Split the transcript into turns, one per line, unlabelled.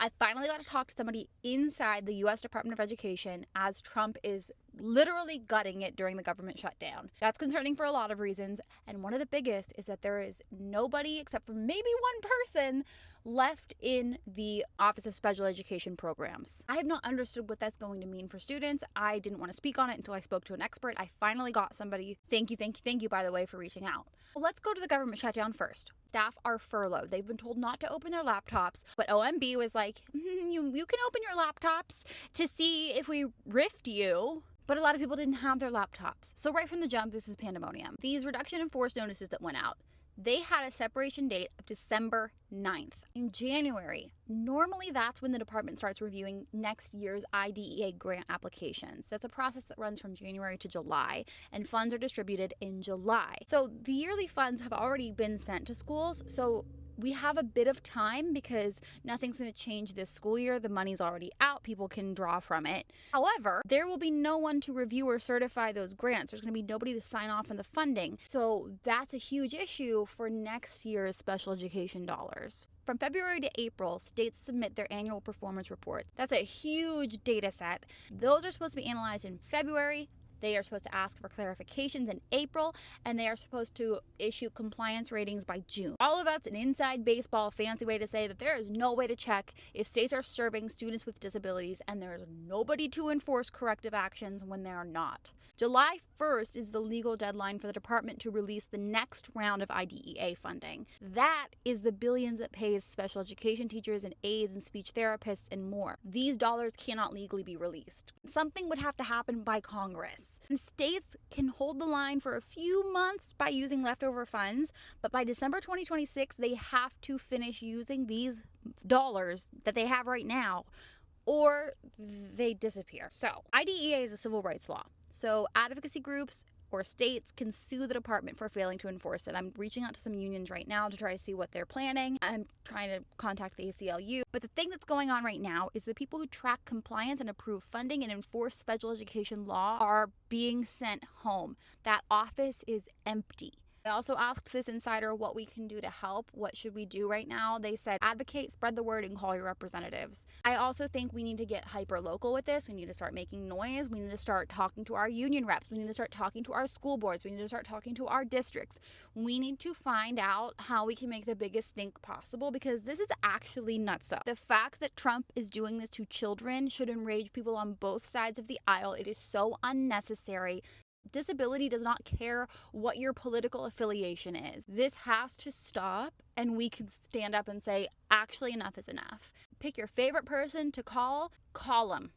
I finally got to talk to somebody inside the U.S. Department of Education as Trump is literally gutting it during the government shutdown. That's concerning for a lot of reasons, and one of the biggest is that there is nobody except for maybe one person left in the Office of Special Education Programs. I have not understood what that's going to mean for students. I didn't want to speak on it until I spoke to an expert. I finally got somebody. Thank you, by the way, for reaching out. Well, let's go to the government shutdown first. Staff are furloughed. They've been told not to open their laptops, but OMB was like, you can open your laptops to see if we rift you. But a lot of people didn't have their laptops. So right from the jump, this is pandemonium. These reduction in force notices that went out, they had a separation date of December 9th. In January, normally that's when the department starts reviewing next year's IDEA grant applications. That's a process that runs from January to July, and funds are distributed in July. So the yearly funds have already been sent to schools, so we have a bit of time because nothing's going to change this school year. The money's already out. People can draw from it. However, there will be no one to review or certify those grants. There's going to be nobody to sign off on the funding. So that's a huge issue for next year's special education dollars. From February to April, states submit their annual performance reports. That's a huge data set. Those are supposed to be analyzed in February. They are supposed to ask for clarifications in April, and they are supposed to issue compliance ratings by June. All of that's an inside baseball fancy way to say that there is no way to check if states are serving students with disabilities, and there is nobody to enforce corrective actions when they are not. July 1st is the legal deadline for the department to release the next round of IDEA funding. That is the billions that pays special education teachers and aides and speech therapists and more. These dollars cannot legally be released. Something would have to happen by Congress. And states can hold the line for a few months by using leftover funds, but by December 2026, they have to finish using these dollars that they have right now, or they disappear. So, IDEA is a civil rights law. So, advocacy groups or states can sue the department for failing to enforce it. I'm reaching out to some unions right now to try to see what they're planning. I'm trying to contact the ACLU. But the thing that's going on right now is the people who track compliance and approve funding and enforce special education law are being sent home. That office is empty. I also asked this insider what we can do to help. What should we do right now? They said, advocate, spread the word, and call your representatives. I also think we need to get hyper local with this. We need to start making noise. We need to start talking to our union reps. We need to start talking to our school boards. We need to start talking to our districts. We need to find out how we can make the biggest stink possible, because this is actually nutso. The fact that Trump is doing this to children should enrage people on both sides of the aisle. It is so unnecessary. Disability does not care what your political affiliation is. This has to stop, and we can stand up and say, actually, enough is enough. Pick your favorite person to call them.